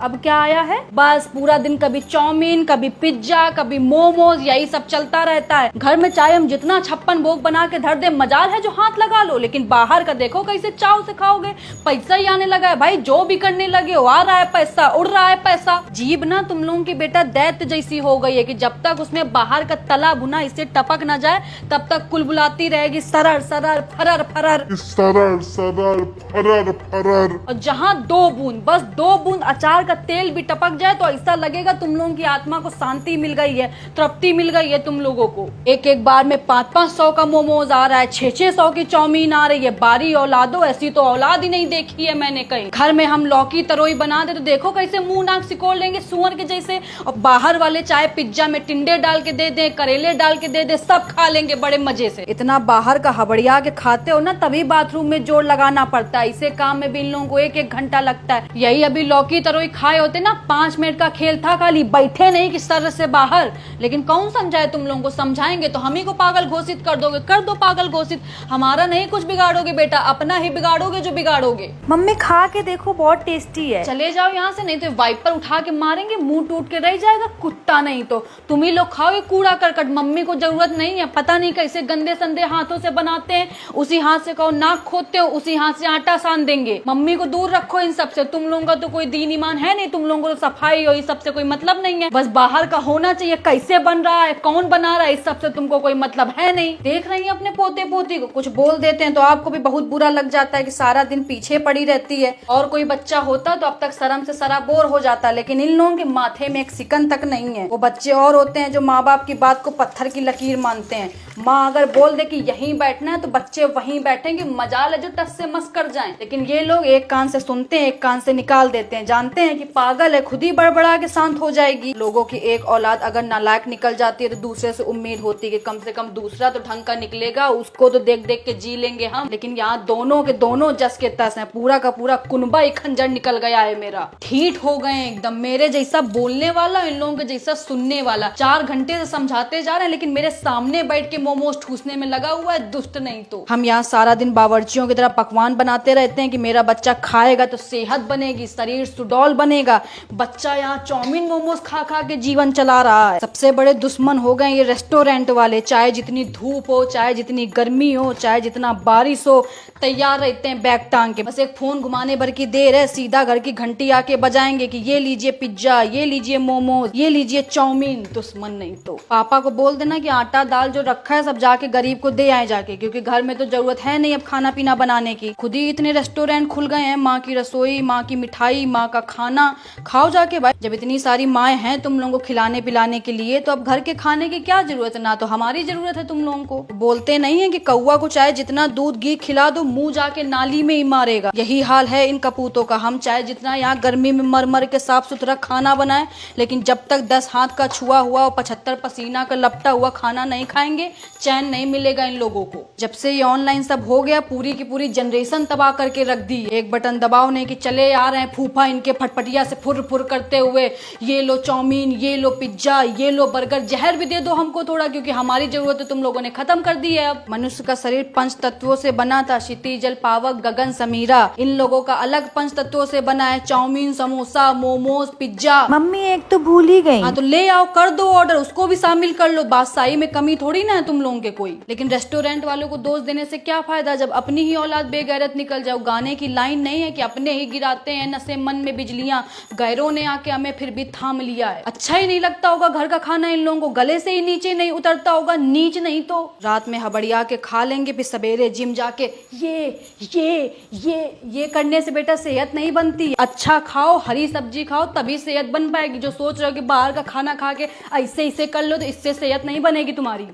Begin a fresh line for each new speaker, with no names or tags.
अब क्या आया है, बस पूरा दिन कभी चाउमीन, कभी पिज्जा, कभी मोमोज, यही सब चलता रहता है। घर में चाहे हम जितना 56 भोग बना के धर दे, मजाल है जो हाथ लगा लो, लेकिन बाहर का देखो कैसे चाव से खाओगे। पैसा ही आने लगा है भाई, जो भी करने लगे हो, आ रहा है पैसा, उड़ रहा है पैसा। जीभ ना तुम लोगों की बेटा दैत्य जैसी हो गई है कि जब तक उसमें बाहर का तला भुना इससे टपक ना जाए तब तक कुलबुलाती रहेगी सरर सरर फरर फरर
सरर सरर फरर फरर।
और जहाँ 2 बूंद, बस 2 बूंद अचार का तेल भी टपक जाए तो ऐसा लगेगा तुम लोगों की आत्मा को शांति मिल गई है, तृप्ति मिल गई है तुम लोगों को। एक एक बार में 500-500 का मोमोज आ रहा है, 600-600 की चाउमीन आ रही है। बारी औलादो, ऐसी तो औलाद ही नहीं देखी है मैंने कहीं। घर में हम लौकी तरोई बना दे तो देखो कैसे मुंह नाक सिकोड़ लेंगे सुअर के जैसे, और बाहर वाले चाहे पिज्जा में टिंडे डाल के दे दे, करेले डाल के दे दे, सब खा लेंगे बड़े मजे से। इतना बाहर का हबड़िया के खाते हो ना, तभी बाथरूम में जोर लगाना पड़ता है। इसे काम में भी इन लोगों को 1-1 घंटा लगता है। यही अभी लौकी तरोई खाए होते ना, 5 मिनट का खेल था, खाली बैठे नहीं कि सर से बाहर। लेकिन कौन समझाए तुम लोगों को, समझाएंगे तो हम ही को पागल घोषित कर दोगे। कर दो पागल घोषित, हमारा नहीं कुछ बिगाड़ोगे बेटा, अपना ही बिगाड़ोगे जो बिगाड़ोगे।
मम्मी खा के देखो, बहुत टेस्टी है।
चले जाओ यहाँ से, नहीं तो वाइपर उठा के मारेंगे, मुंह टूट के रह जाएगा कुत्ता। नहीं तो तुम ही लोग खाओगे कूड़ा करकट, मम्मी को जरूरत नहीं है। पता नहीं कैसे गंदे संदे हाथों से बनाते हैं, उसी हाथ से कहो नाक खोदते हो, उसी हाथ से आटा सान देंगे। मम्मी को दूर रखो इन सब से। तुम लोगों का तो कोई दीन ईमान है नहीं, तुम लोगों को तो सफाई और इस सब से कोई मतलब नहीं है। बस बाहर का होना चाहिए, कैसे बन रहा है, कौन बना रहा है, इस सब से तुमको कोई मतलब है नहीं। देख रही है अपने पोते पोती को, कुछ बोल देते हैं तो आपको भी बहुत बुरा लग जाता है कि सारा दिन पीछे पड़ी रहती है। और कोई बच्चा होता तो अब तक शर्म से सराबोर हो जाता, लेकिन इन लोगों के माथे में एक सिकन तक नहीं है। वो बच्चे और होते हैं जो माँ बाप की बात को पत्थर की लकीर मानते हैं। माँ अगर बोल दे कि यहीं बैठना है तो बच्चे वहीं बैठेंगे, मजाल है जो टस से मस कर जाएं। लेकिन ये लोग एक कान से सुनते हैं, एक कान से निकाल देते हैं। जानते हैं कि पागल है, खुद ही बड़बड़ा के शांत हो जाएगी। लोगों की एक औलाद अगर नालायक निकल जाती है तो दूसरे से उम्मीद होती है कि कम से कम दूसरा तो ढंग का निकलेगा, उसको तो देख देख के जी लेंगे हम। लेकिन यहाँ दोनों के दोनों जस के तस है, पूरा का पूरा कुनबा ही खंजर निकल गया है मेरा। ठीक हो गए एकदम, मेरे जैसा बोलने वाला, इन लोगों के जैसा सुनने वाला। 4 घंटे से समझाते जा रहे हैं, लेकिन मेरे सामने बैठ के मोमोज ठूसने में लगा हुआ है, दुष्ट नहीं तो। हम यहाँ सारा दिन बावर्चियों की तरह पकवान बनाते रहते हैं कि मेरा बच्चा खाएगा तो सेहत बनेगी, शरीर सुडौल बनेगा। बच्चा यहाँ चाउमीन मोमोज खा खा के जीवन चला रहा है। सबसे बड़े दुश्मन हो गए ये रेस्टोरेंट वाले। चाहे जितनी धूप हो, चाहे जितनी गर्मी हो, चाहे जितना बारिश हो, तैयार रहते हैं बैग टांग के। बस एक फोन घुमाने भर की देर है, सीधा घर की घंटी आके बजाएंगे कि ये लीजिए पिज्जा, ये लीजिए मोमोज, ये लीजिए चाउमीन। दुश्मन नहीं तो। पापा को बोल देना कि आटा दाल जो रखा है सब जाके गरीब को दे आए जाके, क्योंकि घर में तो जरूरत है नहीं अब खाना पीना बनाने की। खुद ही इतने रेस्टोरेंट खुल गए हैं, माँ की रसोई, माँ की मिठाई, माँ का खाना खाओ जाके भाई। जब इतनी सारी माएँ हैं तुम लोगों को खिलाने पिलाने के लिए, तो अब घर के खाने की क्या जरूरत है, ना तो हमारी जरूरत है तुम लोगों को। बोलते नहीं है कि कौवा को चाहे जितना दूध घी खिला दो, मुंह जाके नाली में ही मारेगा। यही हाल है इन कपूतों का। हम चाहे जितना यहाँ गर्मी में मर मर के साफ सुथरा खाना बनाए, लेकिन जब तक 10 हाथ का छुआ हुआ और 75 पसीना का लपटा हुआ खाना नहीं खाएंगे, चैन नहीं मिलेगा इन लोगों को। जब से ये ऑनलाइन सब हो गया, पूरी की पूरी जनरेशन तबाह करके रख दी। एक बटन दबाओ नहीं कि चले आ रहे हैं फूफा इनके फटफटिया से फुर फुर करते हुए, ये लो चाउमीन, ये लो पिज्जा, ये लो बर्गर। जहर भी दे दो हमको थोड़ा, क्योंकि हमारी जरूरत है तुम लोगों ने खत्म कर दी है। अब मनुष्य का शरीर 5 तत्वों से बना था, क्षिति जल पावक गगन समीरा। इन लोगों का अलग 5 तत्वों से बना है, चाउमीन, समोसा, मोमोज, पिज्जा।
मम्मी एक तो भूल ही गई।
हाँ तो ले आओ, कर दो ऑर्डर, उसको भी शामिल कर लो। बादशाही में कमी थोड़ी ना है तुम लोगों के कोई। लेकिन रेस्टोरेंट वालों को दोष देने से क्या फायदा जब अपनी ही औलाद बेगैरत निकल जाओ। गाने की लाइन नहीं है कि अपने ही गिराते हैं नशे मन में बिजलियां, गैरों ने आके हमें फिर भी थाम लिया है। अच्छा ही नहीं लगता होगा घर का खाना, इन लोगों को गले से ही नीचे नहीं उतरता होगा, नीच नहीं तो। रात में हबड़िया के खा लेंगे, फिर सवेरे जिम जाके ये करने से बेटा सेहत नहीं बनती। अच्छा खाओ, हरी सब्जी खाओ, तभी सेहत बन पाएगी। जो सोच रहे हो कि बाहर का खाना खा के ऐसे कर लो तो इससे सेहत नहीं बनेगी तुम्हारी।